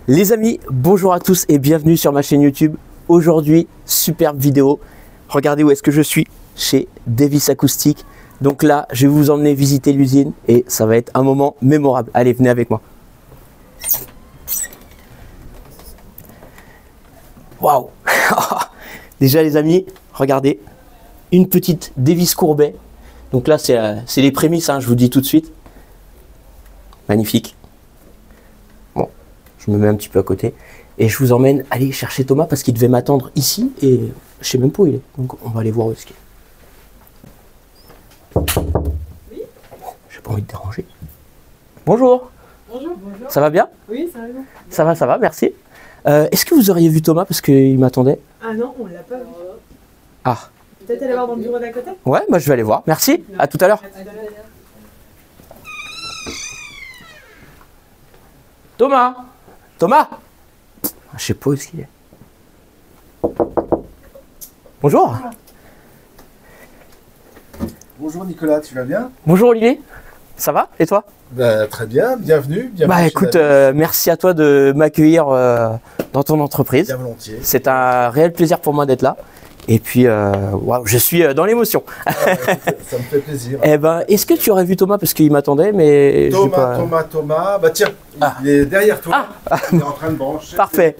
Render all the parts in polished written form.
Les amis, bonjour à tous et bienvenue sur ma chaîne YouTube. Aujourd'hui, superbe vidéo. Regardez où est-ce que je suis, chez Davis Acoustic. Donc là, je vais vous emmener visiter l'usine et ça va être un moment mémorable. Allez, venez avec moi. Waouh. Déjà les amis, regardez, une petite Davis Courbet. Donc là, c'est les prémices, hein, je vous dis tout de suite. Magnifique. Bon, je me mets un petit peu à côté. Et je vous emmène aller chercher Thomas parce qu'il devait m'attendre ici. Et je sais même pas où il est. Donc on va aller voir où est-ce qu'il est. Oui. J'ai pas envie de déranger. Bonjour. Bonjour, bonjour. Ça va bien? Oui, ça va bien. Ça va, merci. Est-ce que vous auriez vu Thomas parce qu'il m'attendait? Ah non, on l'a pas vu. Ah. Peut-être aller voir dans le bureau d'à côté? Ouais, bah je vais aller voir. Merci. À tout à l'heure. Thomas. Thomas. Je sais pas où est-ce qu'il est. Bonjour. Bonjour Nicolas, tu vas bien? Bonjour Olivier. Ça va? Et toi? Très bien, bienvenue. Bah écoute, merci à toi de m'accueillir dans ton entreprise. Bien volontiers. C'est un réel plaisir pour moi d'être là. Et puis, wow, je suis dans l'émotion. Ça me fait plaisir. Eh ben, est-ce que tu aurais vu Thomas parce qu'il m'attendait, mais Thomas. Bah tiens, il est derrière toi. Il est en train de brancher. Parfait.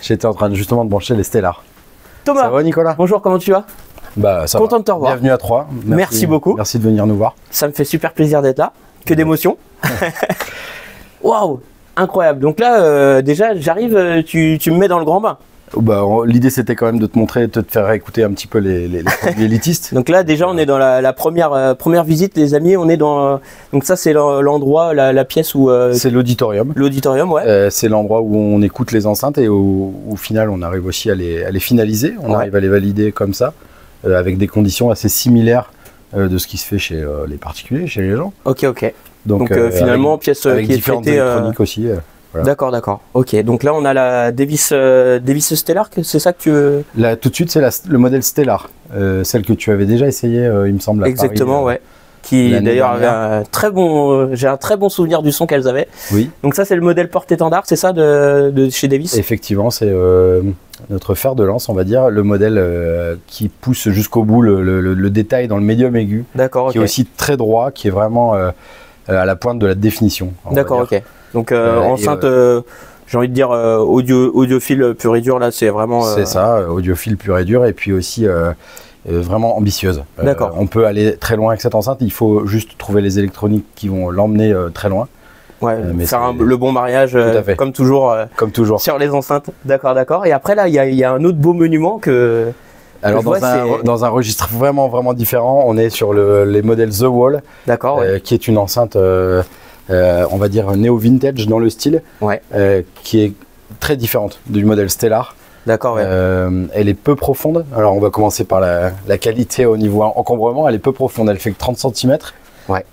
J'étais en train justement de brancher les Stellar. Thomas. Ça va Nicolas? Bonjour, comment tu vas? Bah ça Content va. de te revoir. Bienvenue à Troyes. Merci beaucoup. Merci de venir nous voir. Ça me fait super plaisir d'être là. Que d'émotion. Waouh, incroyable. Donc là, déjà, j'arrive, tu me mets dans le grand bain. Bah, l'idée c'était quand même de te montrer, de te faire écouter un petit peu les produits élitistes. Donc là déjà on est dans la première visite les amis, on est dans donc ça c'est l'endroit, la pièce où c'est l'auditorium. L'auditorium, ouais. C'est l'endroit où on écoute les enceintes et au final on arrive aussi à les finaliser, on arrive à les valider comme ça, avec des conditions assez similaires de ce qui se fait chez les particuliers, chez les gens. Ok. Donc finalement pièce avec qui est différentes traitée électroniques aussi. Voilà. D'accord. Ok, donc là on a la Davis Stellar, c'est ça que tu veux? Là tout de suite c'est le modèle Stellar, celle que tu avais déjà essayé il me semble à Exactement, Paris, ouais. Qui d'ailleurs avait un très bon, j'ai un très bon souvenir du son qu'elles avaient. Oui. Donc ça c'est le modèle porte-étendard, c'est ça de chez Davis? Effectivement, c'est notre fer de lance, on va dire, le modèle qui pousse jusqu'au bout le détail dans le médium aigu. D'accord, qui est aussi très droit, qui est vraiment à la pointe de la définition. D'accord, ok. Donc enceinte, j'ai envie de dire audiophile pur et dur, là c'est vraiment... C'est ça, audiophile pur et dur, et puis aussi vraiment ambitieuse. D'accord. On peut aller très loin avec cette enceinte, il faut juste trouver les électroniques qui vont l'emmener très loin. Ouais, faire le bon mariage, comme toujours, sur les enceintes. D'accord. Et après là, il y a un autre beau monument que... Alors dans un registre vraiment différent, on est sur les modèles The Wall, qui est une enceinte... on va dire néo-vintage dans le style, qui est très différente du modèle Stellar. D'accord, ouais. Elle est peu profonde. Alors on va commencer par la qualité au niveau encombrement. Elle est peu profonde, elle fait que 30 cm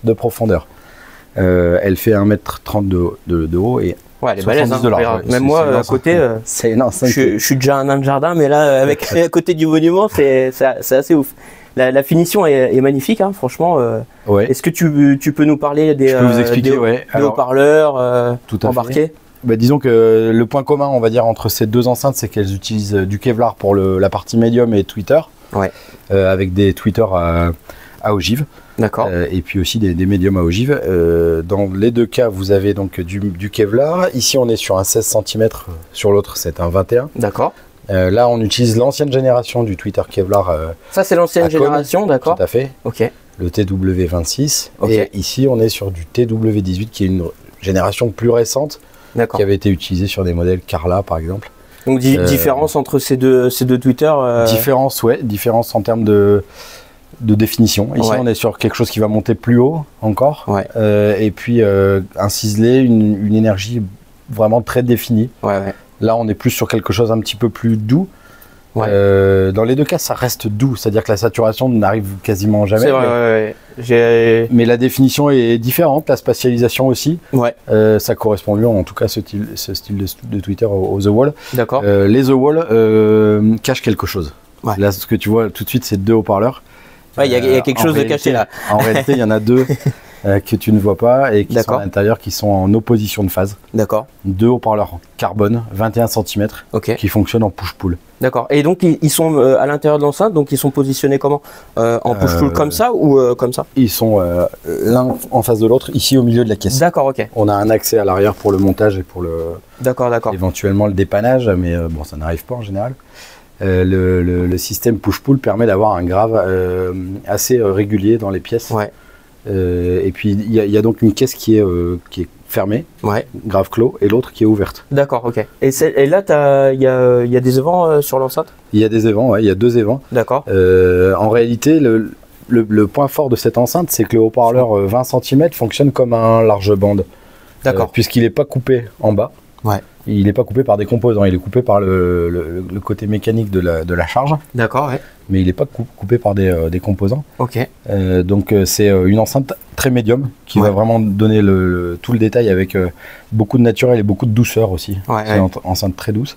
de profondeur. Elle fait 1m30 de haut et elle est balèze, de large. Même moi, à côté, je suis déjà un nain de jardin, mais là, avec à côté du monument, c'est assez ouf. La finition est magnifique, hein, franchement. Est-ce que tu peux nous parler des haut-parleurs embarqués? Disons que le point commun, on va dire, entre ces deux enceintes, c'est qu'elles utilisent du Kevlar pour la partie médium et tweeter, avec des tweeters à ogive. D'accord. Et puis aussi des médiums à ogive. Dans les deux cas, vous avez donc du Kevlar. Ici, on est sur un 16 cm, sur l'autre, c'est un 21. D'accord. Là, on utilise l'ancienne génération du tweeter Kevlar. Ça, c'est l'ancienne génération, d'accord. Tout à fait. Ok. Le TW26. Et ici, on est sur du TW18, qui est une génération plus récente, qui avait été utilisée sur des modèles Carla, par exemple. Donc, différence entre ces deux tweeters Différence en termes de définition. Ici, on est sur quelque chose qui va monter plus haut encore. Et puis, un ciselé, une énergie vraiment très définie. Là, on est plus sur quelque chose un petit peu plus doux. Dans les deux cas, ça reste doux, c'est-à-dire que la saturation n'arrive quasiment jamais. C'est vrai, mais la définition est différente, la spatialisation aussi. Ça correspond mieux, en tout cas, ce style de Twitter au The Wall. D'accord. Les The Wall cachent quelque chose. Là, ce que tu vois tout de suite, c'est deux haut-parleurs. Il y a quelque chose de caché là. En réalité, il y en a deux. que tu ne vois pas et qui sont D'accord. à l'intérieur, qui sont en opposition de phase. D'accord. 2 haut-parleurs carbone, 21 cm, Ok. qui fonctionnent en push-pull. D'accord. Et donc ils sont à l'intérieur de l'enceinte, donc ils sont positionnés comment? En push-pull comme ça ou comme ça? Ils sont l'un en face de l'autre, ici au milieu de la caisse. D'accord, ok. On a un accès à l'arrière pour le montage et pour D'accord. éventuellement le dépannage, mais bon, ça n'arrive pas en général. Le système push-pull permet d'avoir un grave assez régulier dans les pièces. Ouais. Et puis il y a donc une caisse qui est fermée, Ouais. grave clos, et l'autre qui est ouverte. D'accord, ok. Et là, il y a des évents sur l'enceinte? Il y a des évents, ouais, il y a 2 évents. D'accord. En réalité, le point fort de cette enceinte, c'est que le haut-parleur 20 cm fonctionne comme un large bande. D'accord. Puisqu'il n'est pas coupé en bas. Ouais. Il n'est pas coupé par des composants, il est coupé par le côté mécanique de la charge, D'accord, ouais. mais il n'est pas coupé par des composants. Ok. Donc c'est une enceinte très médium qui Ouais. va vraiment donner tout le détail avec beaucoup de naturel et beaucoup de douceur aussi. Ouais, C'est ouais. une enceinte très douce,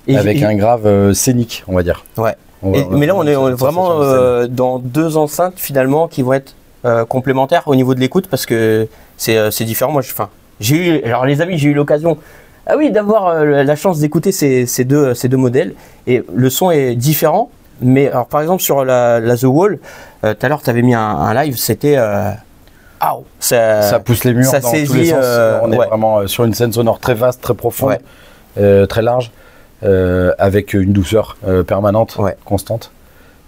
Et avec un grave scénique, on va dire. Ouais. On va Mais là, on est une vraiment sensation de scène. dans 2 enceintes finalement qui vont être complémentaires au niveau de l'écoute parce que c'est différent. Moi, alors les amis, j'ai eu l'occasion, d'avoir la chance d'écouter ces deux modèles et le son est différent. Mais alors, par exemple, sur la The Wall, tout à l'heure, tu avais mis un live, c'était Ça pousse les murs ça dans tous les saisit, sens. On est ouais. vraiment sur une scène sonore très vaste, très profonde, Ouais. très large, avec une douceur permanente, Ouais. constante,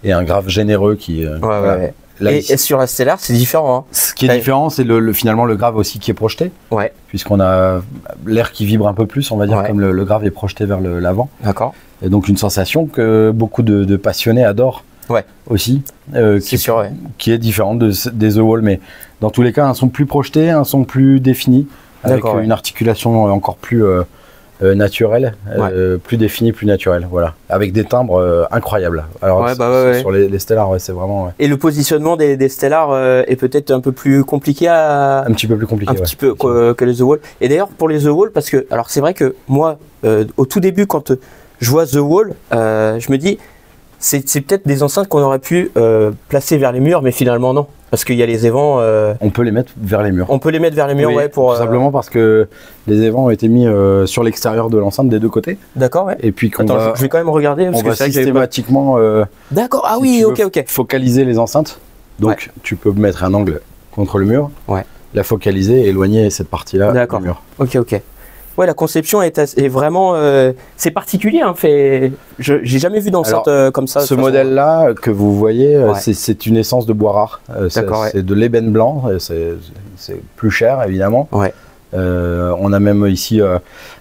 et un grave généreux qui. Ouais. Là, Et ici, sur la Stellar, c'est différent. Hein. ce qui est Ouais. différent, c'est finalement le grave aussi qui est projeté, Ouais, puisqu'on a l'air qui vibre un peu plus, on va dire, Ouais. comme le grave est projeté vers l'avant. d'accord. Et donc une sensation que beaucoup de passionnés adorent Ouais. aussi, C'est sûr, ouais. qui est différente des The Wall, mais dans tous les cas, un son plus projeté, un son plus défini, avec D'accord, ouais. une articulation encore plus naturelle, plus définie, plus naturelle, voilà, avec des timbres incroyables. Alors Ouais, ouais. sur les Stellar, ouais, c'est vraiment Et le positionnement des Stellar est peut-être un peu plus compliqué à. un petit peu plus compliqué. Un petit peu que les The Wall. Et d'ailleurs, pour les The Wall, parce que, alors c'est vrai que moi, au tout début, quand je vois The Wall, je me dis, c'est peut-être des enceintes qu'on aurait pu placer vers les murs, mais finalement non. Parce qu'il y a les évents. On peut les mettre vers les murs. On peut les mettre vers les murs, Oui, ouais, pour. tout simplement parce que les évents ont été mis sur l'extérieur de l'enceinte des 2 côtés, D'accord, ouais. et puis qu'on Attends, va, je vais quand même regarder. Parce on que va c'est vrai que j'avais pas- systématiquement D'accord, ah si oui, tu veux ok. focaliser les enceintes. Donc Ouais. tu peux mettre un angle contre le mur, Ouais. la focaliser et éloigner cette partie-là D'accord. du mur. Ok. Ouais, la conception est vraiment. C'est particulier, hein, j'ai jamais vu d'enceinte comme ça. de Ce façon- modèle-là que vous voyez, Ouais. c'est une essence de bois rare. D'accord, ouais. C'est de l'ébène blanc, c'est plus cher évidemment. Ouais. On a même ici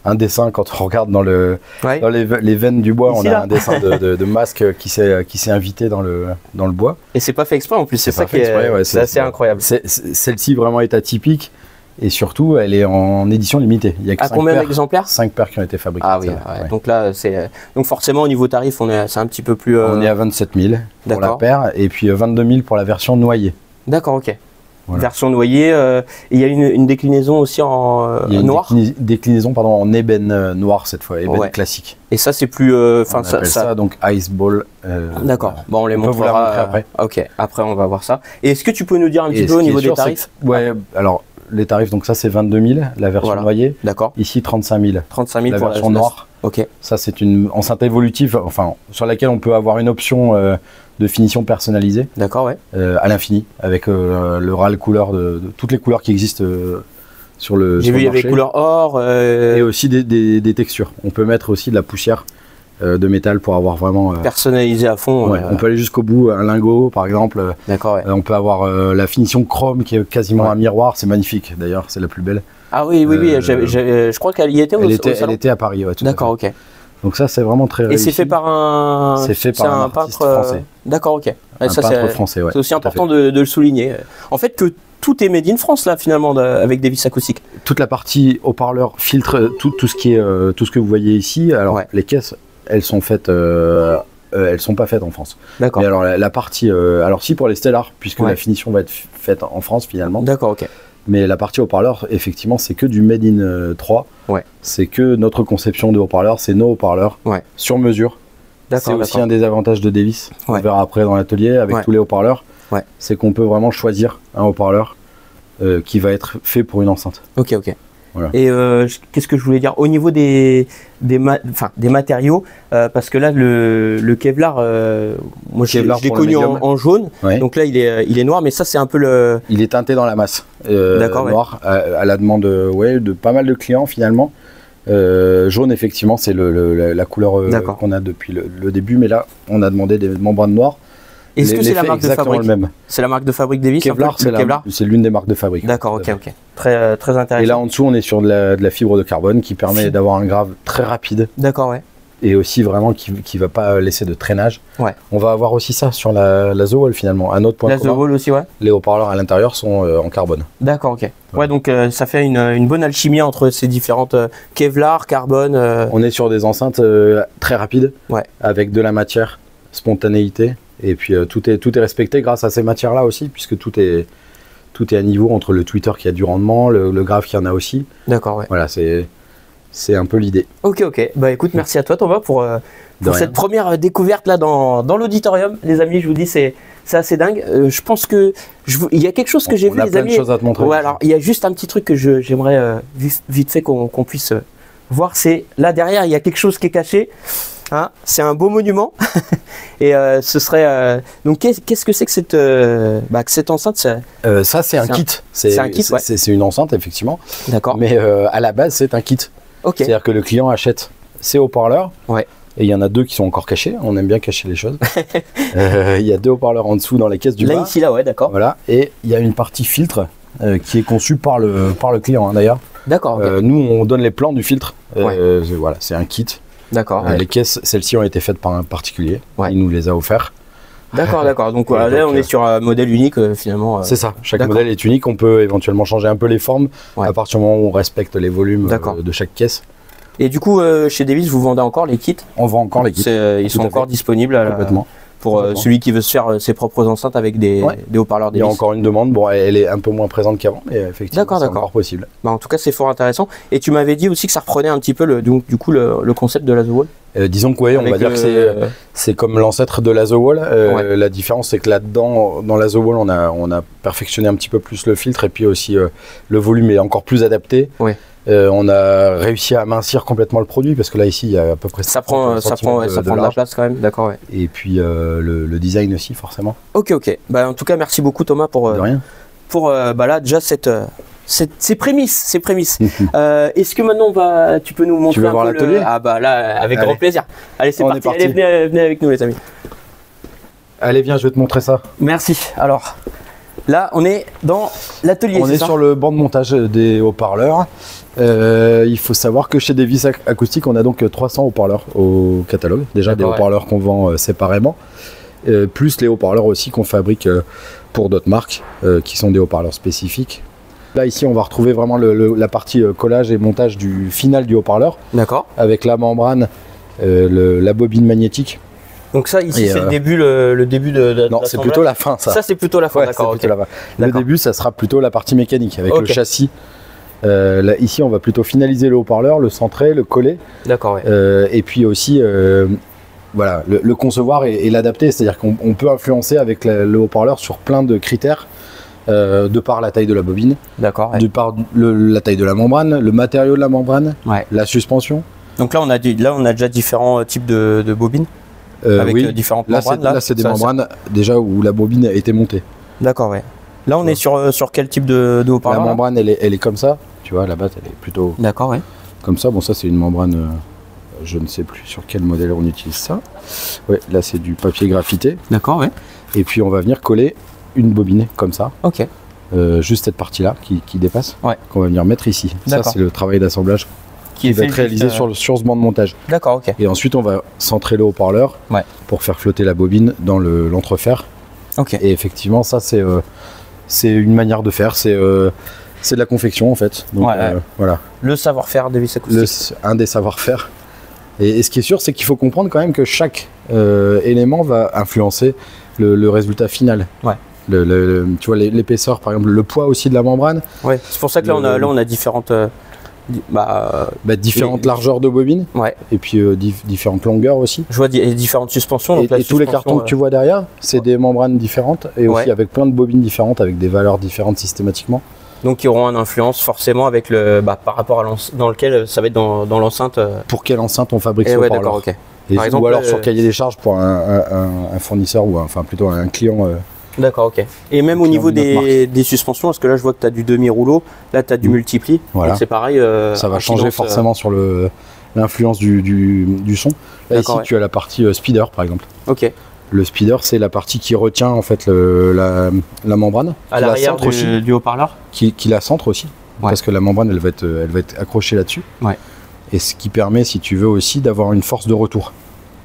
un dessin, quand on regarde dans Ouais. les veines du bois, Ici, on a là. un dessin de masque qui s'est invité dans le bois. Et c'est pas fait exprès en plus, c'est C'est ça pas qui fait exprès, est, ouais, c'est assez incroyable. Celle-ci vraiment est atypique, et surtout elle est en édition limitée. Il y a que À 5 combien paires, d'exemplaires? 5 paires qui ont été fabriquées. Ah oui, ça, ouais. donc là, donc forcément au niveau tarif, c'est un petit peu plus. On est à 27 000 pour la D'accord. paire, et puis 22 000 pour la version noyée. D'accord, ok. Voilà. Version noyée, et il y a une déclinaison aussi en Il y a une noir. déclinaison en ébène noir cette fois, ébène Ouais. classique. Et ça, c'est plus. On appelle ça donc Ice Ball. D'accord. voilà. Bon, on les On peut vous la montrera montrer après. Ok. Après, on va voir ça. Et est-ce que tu peux nous dire un petit Et peu ce au qui niveau est des sûr, tarifs? c'est que- Ouais, alors les tarifs, donc ça c'est 22 000, la version Voilà. noyée. D'accord. Ici 35 000. 35 000 La pour version noire. Ok. Ça c'est une enceinte évolutive, enfin sur laquelle on peut avoir une option de finition personnalisée D'accord, ouais. à l'infini, avec le râle couleur de toutes les couleurs qui existent sur le J'ai vu, il y avait marché. couleur or. Et aussi des textures. On peut mettre aussi de la poussière de métal pour avoir vraiment. personnalisé à fond. Ouais, on peut aller jusqu'au bout, un lingot par exemple. D'accord, ouais. On peut avoir la finition chrome qui est quasiment Ouais. un miroir, c'est magnifique d'ailleurs, c'est la plus belle. Ah oui, je crois qu'elle y était au Elle salon. était à Paris, ouais, tout à D'accord, fait. ok. Donc ça c'est vraiment très Et réussi. c'est fait par un. C'est fait par un artiste peintre français. D'accord, ok. Ouais, Un ça, peintre français, ouais. c'est aussi tout à important fait. de le souligner. En fait, que tout est made in France là finalement avec des vis acoustiques. Toute la partie haut-parleur, filtre, tout ce qui est tout ce que vous voyez ici. Alors Ouais. les caisses, elles sont faites. Elles sont pas faites en France. D'accord. Mais alors la partie, alors si pour les Stellar, puisque Ouais. la finition va être faite en France finalement. D'accord, ok. Mais la partie haut-parleur, effectivement, c'est que du Made in 3. Ouais. C'est que notre conception de haut-parleur, c'est nos haut-parleurs Ouais. sur mesure. C'est D'accord, aussi d'accord. un des avantages de Davis. On Ouais. verra après dans l'atelier avec Ouais. tous les haut-parleurs. Ouais. C'est qu'on peut vraiment choisir un haut-parleur qui va être fait pour une enceinte. Ok, ok. Voilà. Et qu'est-ce que je voulais dire au niveau des matériaux, parce que là le Kevlar, moi je l'ai connu en jaune, ouais. Donc là il est noir, mais ça c'est un peu le... Il est teinté dans la masse, noir, ouais. À la demande de pas mal de clients finalement. Jaune effectivement c'est la couleur qu'on a depuis le début, mais là on a demandé des membranes noires. Est-ce que c'est la marque de fabrique? C'est la marque de fabrique Davis? Kevlar, c'est l'une des marques de fabrique. D'accord, ok, ok. Très, très intéressant. Et là en dessous, on est sur de la fibre de carbone qui permet d'avoir un grave très rapide. D'accord, ouais. Et aussi vraiment qui ne va pas laisser de traînage. Ouais. On va avoir aussi ça sur la The Wall finalement. Un autre point commun. La The Wall aussi, ouais. Les haut-parleurs à l'intérieur sont en carbone. D'accord, ok. Ouais, donc ça fait une bonne alchimie entre ces différentes Kevlar, carbone. On est sur des enceintes très rapides, ouais. Avec de la matière, spontanéité. Et puis tout est respecté grâce à ces matières-là aussi, puisque tout est à niveau entre le tweeter qui a du rendement, le grave qui en a aussi. D'accord, ouais. Voilà, c'est un peu l'idée. Ok, ok. Bah écoute, merci à toi Thomas pour cette première découverte là dans l'auditorium. Les amis, je vous dis, c'est assez dingue. Je pense que il y a quelque chose que j'ai vu, les amis. On a plein de choses à te montrer. Ouais, alors il y a juste un petit truc que j'aimerais vite fait qu'on puisse voir. C'est là derrière, il y a quelque chose qui est caché. Hein, c'est un beau monument. Et ce serait donc qu'est-ce que c'est que cette enceinte? Ça c'est un kit. C'est un kit, ouais. C'est une enceinte effectivement. D'accord. Mais à la base c'est un kit. Okay. C'est-à-dire que le client achète ses haut-parleurs. Ouais. Et il y en a deux qui sont encore cachés. On aime bien cacher les choses. Il y a deux haut-parleurs en dessous dans les caisses du bas. Là ici là, ouais, d'accord. Voilà. Et il y a une partie filtre qui est conçue par le client hein, d'ailleurs. D'accord. Okay. Nous on donne les plans du filtre. Ouais. Voilà, c'est un kit. D'accord. Les caisses, celles-ci ont été faites par un particulier. Ouais. Il nous les a offertes. D'accord, d'accord. Donc voilà, là on est sur un modèle unique finalement. C'est ça. Chaque modèle est unique. On peut éventuellement changer un peu les formes à partir du moment où on respecte les volumes de chaque caisse. Et du coup, chez Davis, vous vendez encore les kits? On vend encore les kits. Ils sont encore disponibles complètement. Pour celui qui veut se faire ses propres enceintes avec des haut-parleurs Davis. Il y a encore une demande. Bon, elle est un peu moins présente qu'avant, mais effectivement, c'est encore possible. Bah, en tout cas, c'est fort intéressant. Et tu m'avais dit aussi que ça reprenait un petit peu le concept de la The Wall. Disons que on va dire que c'est comme l'ancêtre de la The Wall. La différence, c'est que là-dedans, dans la The Wall, on a perfectionné un petit peu plus le filtre et puis aussi le volume est encore plus adapté. Ouais. On a réussi à amincir complètement le produit parce que là ici il y a à peu près ça prend de la place quand même, d'accord. Ouais. Et puis le design aussi forcément. Ok. Bah, en tout cas merci beaucoup Thomas pour de rien. Pour là déjà ces prémices. Est-ce que maintenant tu peux nous montrer tu veux voir l'atelier? Ah bah là avec grand plaisir. Allez c'est parti. Allez, venez avec nous les amis. Allez viens, je vais te montrer ça. Merci. Alors là on est dans l'atelier. On est sur le banc de montage des haut-parleurs. Il faut savoir que chez Davis Acoustique, on a donc 300 haut-parleurs au catalogue. Déjà des haut-parleurs qu'on vend séparément, plus les haut-parleurs aussi qu'on fabrique pour d'autres marques, qui sont des haut-parleurs spécifiques. Là ici, on va retrouver vraiment la partie collage et montage du final du haut-parleur. D'accord. Avec la membrane, la bobine magnétique. Donc ça ici c'est le début de non, c'est plutôt la fin ça. Ça c'est plutôt la fin, d'accord. Okay. Le début ça sera plutôt la partie mécanique avec le châssis. Là, ici on va plutôt finaliser le haut-parleur, le centrer, le coller. D'accord, ouais. Et puis aussi voilà, le concevoir et l'adapter, c'est-à-dire qu'on peut influencer avec le haut-parleur sur plein de critères de par la taille de la bobine, ouais. De par la taille de la membrane, le matériau de la membrane, la suspension. Donc là on a déjà différents types de bobines avec différentes membranes. Là c'est des membranes déjà où la bobine a été montée. D'accord, ouais. Là, on est sur quel type de haut-parleur? La membrane, elle est comme ça. Tu vois, là-bas, elle est plutôt... D'accord, ouais. Comme ça. Bon, ça, c'est une membrane... je ne sais plus sur quel modèle on utilise ça. Ouais, là, c'est du papier graphité. D'accord, ouais. Et puis, on va venir coller une bobine comme ça. Ok. Juste cette partie-là qui dépasse. Ouais. Qu'on va venir mettre ici. Ça, c'est le travail d'assemblage qui va être réalisé sur ce banc de montage. D'accord, ok. Et ensuite, on va centrer le haut-parleur pour faire flotter la bobine dans l'entrefer. Ok. Et effectivement, ça, c'est une manière de faire, c'est de la confection en fait. Donc, voilà. Le savoir-faire Davis Acoustique. Un des savoir-faire. Et ce qui est sûr, c'est qu'il faut comprendre quand même que chaque élément va influencer le résultat final. Ouais. Tu vois, l'épaisseur, par exemple, le poids aussi de la membrane. Ouais. C'est pour ça que là, on a différentes... différentes largeurs de bobines, et puis différentes longueurs aussi. Je vois différentes suspensions. Donc et tous les cartons que tu vois derrière, c'est des membranes différentes et aussi avec plein de bobines différentes, avec des valeurs différentes systématiquement. Donc qui auront une influence forcément avec le, par rapport à dans lequel ça va être dans l'enceinte. Pour quelle enceinte on fabrique ce ouais, haut-parleur. d'accord, ok. Par exemple, ou alors sur cahier des charges pour un fournisseur ou enfin plutôt un client. D'accord, ok. Et même au niveau des suspensions, parce que là je vois que tu as du demi-rouleau, là tu as du multipli, voilà. Donc c'est pareil. Ça va changer forcément sur l'influence du son. Là ici tu as la partie speeder par exemple. Ok. Le speeder c'est la partie qui retient en fait la membrane. À l'arrière du haut-parleur. Qui la centre aussi. Ouais. Parce que la membrane elle va être accrochée là-dessus. Ouais. Et ce qui permet, si tu veux, aussi d'avoir une force de retour.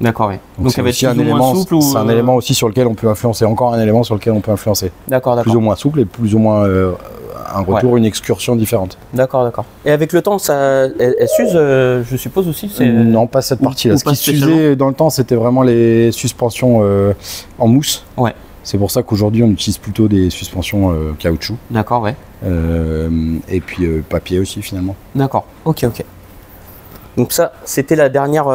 D'accord, oui. Donc ça va être un élément souple. C'est un élément aussi sur lequel on peut influencer. Encore un élément sur lequel on peut influencer. D'accord, d'accord. Plus ou moins souple et plus ou moins un retour, une excursion différente. D'accord, d'accord. Et avec le temps, elle s'use, je suppose aussi. Non, pas cette partie-là. Ce qui s'usait dans le temps, c'était vraiment les suspensions en mousse. Ouais. C'est pour ça qu'aujourd'hui, on utilise plutôt des suspensions caoutchouc. D'accord, ouais. Et puis papier aussi, finalement. D'accord, ok, ok. Donc ça, c'était la dernière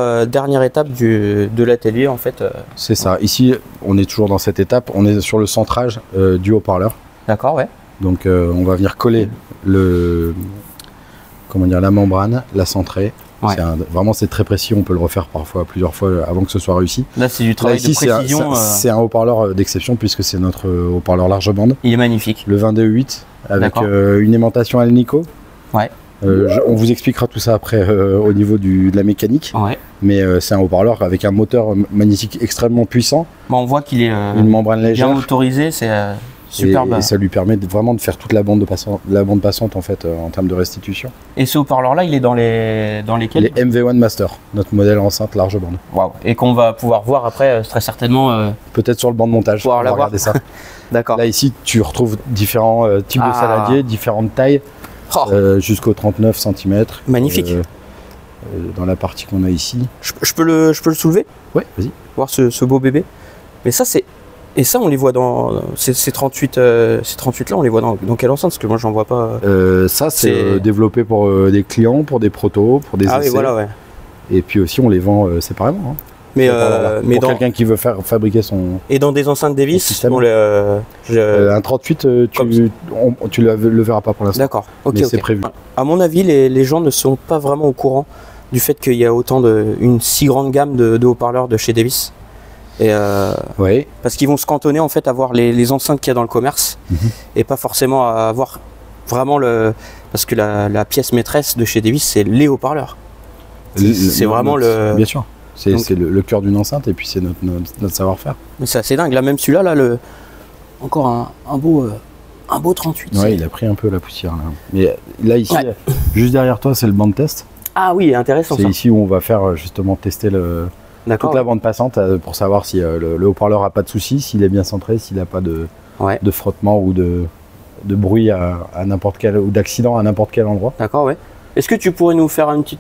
étape de l'atelier en fait. C'est ça. Ici, on est toujours dans cette étape. On est sur le centrage du haut-parleur. D'accord, ouais. Donc on va venir coller la membrane, la centrer. Ouais. Vraiment, c'est très précis. On peut le refaire parfois plusieurs fois avant que ce soit réussi. Là, c'est du travail de précision. C'est un haut-parleur d'exception puisque c'est notre haut-parleur large bande. Il est magnifique. Le 22.8 avec une aimantation Alnico. Ouais. On vous expliquera tout ça après au niveau de la mécanique. Ouais. Mais c'est un haut-parleur avec un moteur magnétique extrêmement puissant. On voit qu'il est une membrane légère. Bien motorisé, c'est superbe. Et ça lui permet vraiment de faire toute la bande passante en fait en termes de restitution. Et ce haut-parleur-là, il est dans lesquels? Les MV1 Master, notre modèle enceinte large bande. Waouh. Et qu'on va pouvoir voir après très certainement. Peut-être sur le banc de montage. Pouvoir la regarder ça. D'accord. Là ici, tu retrouves différents types de saladiers, différentes tailles. Jusqu'au 39 cm. Magnifique. Dans la partie qu'on a ici. Je peux le soulever? Ouais, vas-y. Voir ce beau bébé. Mais ça, c'est. Et ça, on les voit dans. Ces 38 là, on les voit dans quelle enceinte? Parce que moi, j'en vois pas. Ça, c'est développé pour des clients, pour des protos, pour des essais. Oui, voilà, ouais. Et puis aussi, on les vend séparément. Hein. Mais pour quelqu'un qui veut fabriquer son. Et dans des enceintes Davis, un 38, tu le verras pas pour l'instant. D'accord, ok. Mais c'est prévu. À mon avis, les gens ne sont pas vraiment au courant du fait qu'il y a une si grande gamme de haut-parleurs de chez Davis. Et oui. Parce qu'ils vont se cantonner en fait à voir les enceintes qu'il y a dans le commerce et pas forcément à avoir vraiment parce que la pièce maîtresse de chez Davis, c'est les haut-parleurs. C'est vraiment le. Bien sûr. C'est le cœur d'une enceinte et puis c'est notre savoir-faire. Mais c'est assez dingue. Là, même celui-là, encore un beau 38. Ouais, il a pris un peu la poussière. Là. Mais là, ici, juste derrière toi, c'est le banc de test. Ah oui, intéressant. C'est ici où on va faire justement tester toute la bande passante pour savoir si le haut-parleur n'a pas de soucis, s'il est bien centré, s'il n'a pas de frottement ou de bruit à n'importe quel ou d'accident à n'importe quel endroit. D'accord, ouais. Est-ce que tu pourrais nous faire un petit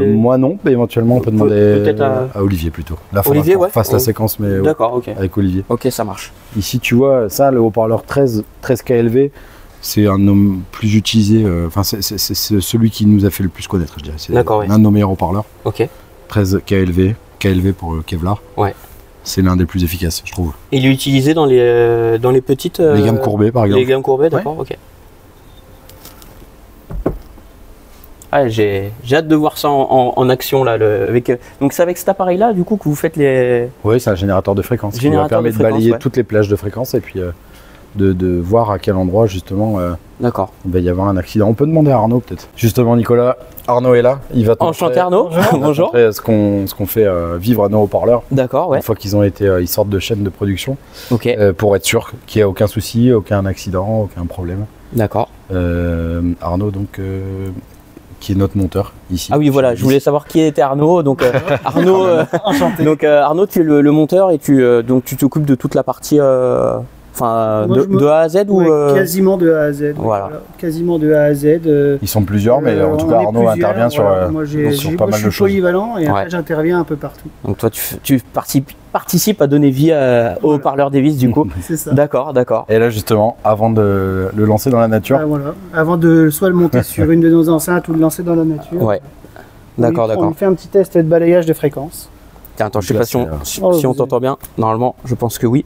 moi non, mais éventuellement on peut demander à Olivier plutôt. Là, Olivier, qu'on fasse la séquence, mais avec Olivier. Ok, ça marche. Ici, tu vois, ça, le haut-parleur 13 KLV, c'est un nom plus utilisé. Enfin, c'est celui qui nous a fait le plus connaître, je dirais. C'est l'un de nos meilleurs haut-parleurs. Ok. 13 KLV pour Kevlar. Ouais. C'est l'un des plus efficaces, je trouve. Et il est utilisé dans les petites. Les gammes courbées, par exemple. Les gammes courbées, d'accord, ok. Ah, j'ai hâte de voir ça en action là. Donc c'est avec cet appareil là du coup que vous faites les. Oui, c'est un générateur de fréquence qui permet de balayer toutes les plages de fréquence et puis de voir à quel endroit justement il va y avoir un accident. On peut demander à Arnaud peut-être. Justement Nicolas, Arnaud est là. Il va enchanté Arnaud. Bonjour. Ce qu'on fait vivre à nos haut-parleurs. D'accord, ouais. Une fois qu'ils ils sortent de chaîne de production. Ok. Pour être sûr qu'il n'y a aucun souci, aucun accident, aucun problème. D'accord. Arnaud donc. Qui est notre monteur ici. Ah oui, voilà, je voulais savoir qui était Arnaud. Donc Arnaud, enchanté. Donc Arnaud, tu es le monteur et tu t'occupes de toute la partie de A à Z ou quasiment de A à Z. Voilà. Quasiment de A à Z. Ils sont plusieurs, mais en tout cas Arnaud intervient sur pas mal de choses. Moi je suis polyvalent et après j'interviens un peu partout. Donc toi tu participes à donner vie au haut-parleur Davis du coup. C'est ça. D'accord. Et là justement, avant de le lancer dans la nature. Voilà. Avant de soit le monter sur une de nos enceintes ou de le lancer dans la nature. Ouais. D'accord. On fait un petit test de balayage de fréquence. Tiens, attends, je sais pas si on t'entend bien. Normalement, je pense que oui.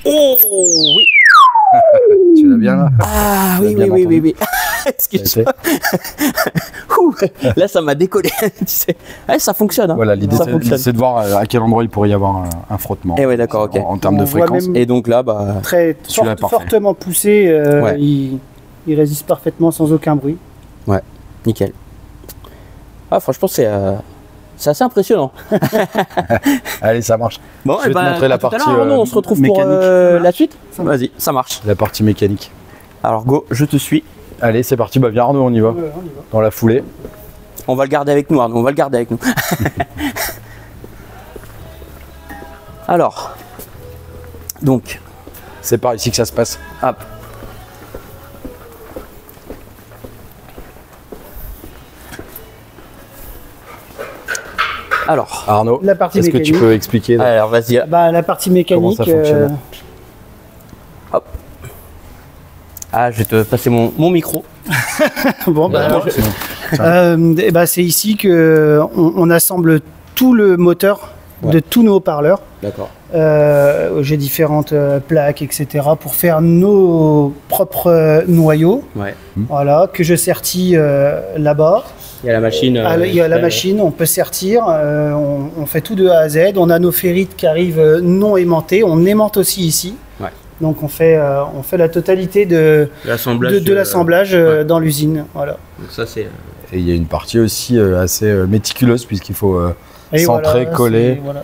Oh oui. Tu l'as bien là? Ah Tu l'as oui, bien oui, oui, entendu. oui, oui. Excuse-moi. Ouh, là, ça m'a décollé. Tu sais. Ouais, ça fonctionne. Hein. Voilà, l'idée Ça fonctionne. c'est de voir à quel endroit il pourrait y avoir un frottement. Eh ouais, d'accord, ok. En termes de On voit fréquence. même- Et donc là, bah. Très Celui-là est parfait. fortement poussé, Ouais. il résiste parfaitement sans aucun bruit. Ouais, nickel. Ah, franchement, c'est assez impressionnant. Allez, ça marche. Bon, Je vais te montrer la à tout à partie, l'heure, Arnaud, on se retrouve pour mécanique. la suite. Vas-y, ça marche. La partie mécanique. Alors, go, je te suis. Allez, c'est parti. Bah, viens Arnaud, on y va. On y va. Dans la foulée. On va le garder avec nous, Arnaud, on va le garder avec nous. Alors, donc, C'est par ici que ça se passe. hop. Alors, Arnaud, La partie est-ce que tu mécanique. peux expliquer alors vas-y. Bah, la partie mécanique, Comment ça fonctionne Ah, je vais te passer mon micro. bon, bah, Moi, et bah, c'est ici que on assemble tout le moteur de tous nos haut-parleurs. D'accord. J'ai différentes plaques, etc. pour faire nos propres noyaux. Ouais. Voilà, que je sertis là-bas. Il y a la machine. Il y a la machine, on peut sertir, on fait tout de A à Z. On a nos ferrites qui arrivent non aimantées, on aimante aussi ici. Ouais. Donc on fait la totalité de L'assemblage. l'assemblage ouais. dans l'usine. Voilà. Donc ça, c'est. Et il y a une partie aussi assez méticuleuse puisqu'il faut Et centrer, voilà, coller. c'est- voilà.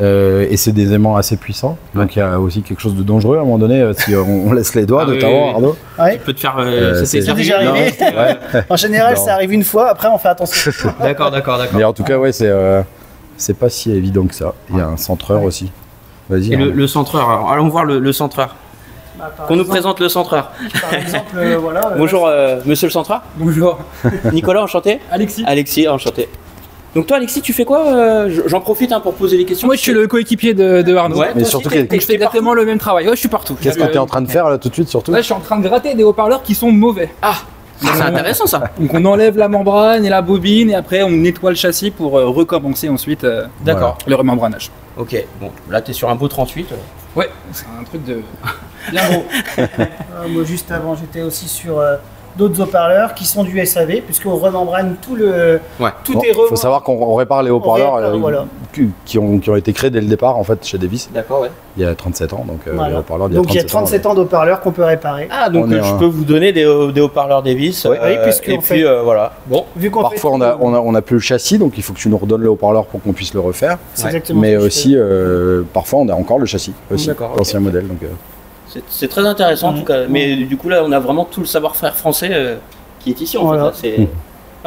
Et c'est des aimants assez puissants. Donc il y a aussi quelque chose de dangereux à un moment donné si on laisse les doigts, Ah oui, notamment oui. Arnaud. Ouais. Tu peux te faire. c'est déjà arrivé. Ouais. En général, Non. ça arrive une fois, après on fait attention. D'accord, d'accord, d'accord. Mais en tout cas, ouais, c'est pas si évident que ça. Il y a un centreur aussi. Vas-y. Et Arnaud. le centreur, alors, allons voir le centreur. Bah, par Qu'on nous exemple- présente le centreur. Par exemple, voilà. Bonjour, monsieur le centreur. Bonjour. Nicolas, enchanté. Alexis. Alexis, enchanté. Donc toi, Alexis, tu fais quoi J'en profite pour poser les questions. Moi, je suis le coéquipier de Arnaud. Ouais, Mais toi surtout aussi, que- Donc, je fais exactement le même travail. Ouais, je suis partout. Qu'est-ce que tu es en train de faire là tout de suite surtout Là, je suis en train de gratter des haut-parleurs qui sont mauvais. Ah, c'est intéressant ça. Donc, on enlève la membrane et la bobine et après, on nettoie le châssis pour recommencer ensuite D'accord. le remembranage. Ok, bon, là t'es sur un beau 38. Ouais, c'est un truc de bien gros. Moi, juste avant, j'étais aussi sur d'autres haut-parleurs qui sont du SAV, puisqu'on remembrane tout le. Ouais. Tout Bon, est faut savoir qu'on répare les haut-parleurs On répare, voilà. qui ont été créés dès le départ en fait chez Davis D'accord, ouais. il y a 37 ans. Donc Voilà. les haut-parleurs d'il y a Donc il y a 37 37 ans d'haut-parleurs qu'on peut réparer. Ah, donc On est je un- peux vous donner des haut-parleurs Davis. Oui, puisque et on puis fait- voilà. Bon, Vu qu'on Parfois fait- on a plus le châssis, donc il faut que tu nous redonnes le haut-parleur pour qu'on puisse le refaire. C'est Ouais. exactement Mais ce que je aussi parfois on a encore le châssis aussi, D'accord, l'ancien modèle. Donc c'est très intéressant en tout cas. Mais du coup là, on a vraiment tout le savoir-faire français qui est ici en Voilà. fait. Là, c'est...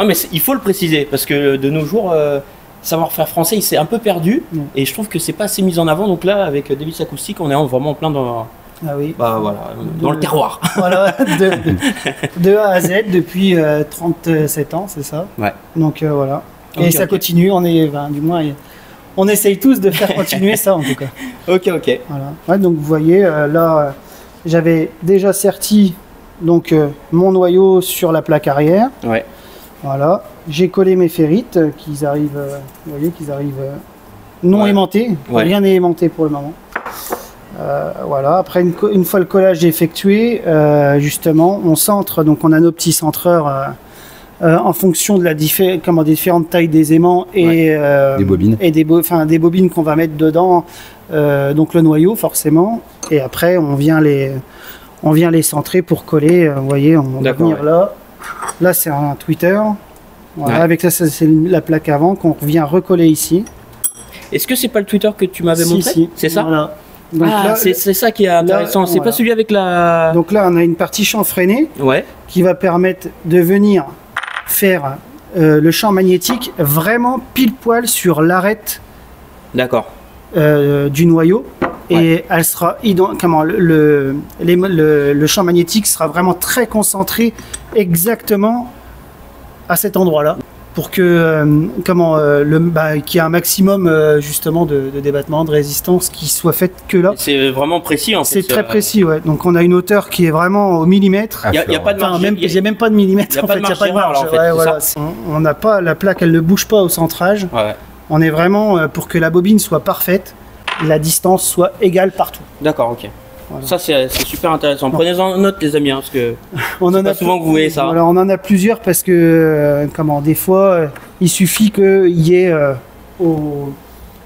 Non mais il faut le préciser parce que de nos jours, savoir-faire français, il s'est un peu perdu et je trouve que c'est pas assez mis en avant. Donc là, avec Davis Acoustique, on est vraiment en plein dans, Ah oui. bah, voilà, dans le terroir. Voilà, de A à Z depuis 37 ans, c'est ça. Ouais. Donc voilà. Et Ok, ça ok. continue, du moins, on essaye tous de faire continuer ça en tout cas. Ok, ok. Voilà. Ouais, donc vous voyez, là, j'avais déjà serti donc, mon noyau sur la plaque arrière. Ouais. Voilà. J'ai collé mes ferrites, qu'ils arrivent, vous voyez, qu'ils arrivent non Ouais. aimantés. Ouais. Rien n'est aimanté pour le moment. Voilà. Après, une fois le collage effectué, justement, on centre. Donc, on a nos petits centreurs en fonction de des différentes tailles des aimants et Des bobines. et des bobines qu'on va mettre dedans. Donc, le noyau, forcément. Et après, on vient les centrer pour coller. Vous voyez, on va D'accord, venir ouais. là. Là, c'est un tweeter. Voilà, Ouais. avec ça, c'est la plaque avant qu'on vient recoller ici. Est-ce que c'est pas le Twitter que tu m'avais Si, montré si. C'est ça. Voilà. Donc, Ah, là, c'est ça qui est intéressant. C'est voilà. pas celui avec la. donc là, on a une partie chanfreinée Ouais. qui va permettre de venir faire le champ magnétique vraiment pile poil sur l'arête D'accord. du noyau. Et elle sera le champ magnétique sera vraiment très concentré exactement à cet endroit-là pour que qu'il y ait un maximum justement de débattement, de résistance qui soit faite que là. C'est vraiment précis en fait. C'est très précis, ouais. Donc on a une hauteur qui est vraiment au millimètre. Il n'y a pas de Enfin, marge. il n'y a même pas de millimètre. Il y a en pas fait, de il y a marge pas de d'erreur, là, en fait, Ouais, c'est voilà. ça On n'a pas la plaque, elle ne bouge pas au centrage. Ouais. On est vraiment pour que la bobine soit parfaite, la distance soit égale partout. D'accord, ok. Voilà. Ça c'est super intéressant. Prenez-en note les amis, hein, parce que on en a souvent que vous voyez ça. Voilà, on en a plusieurs parce que des fois il suffit qu'il y ait au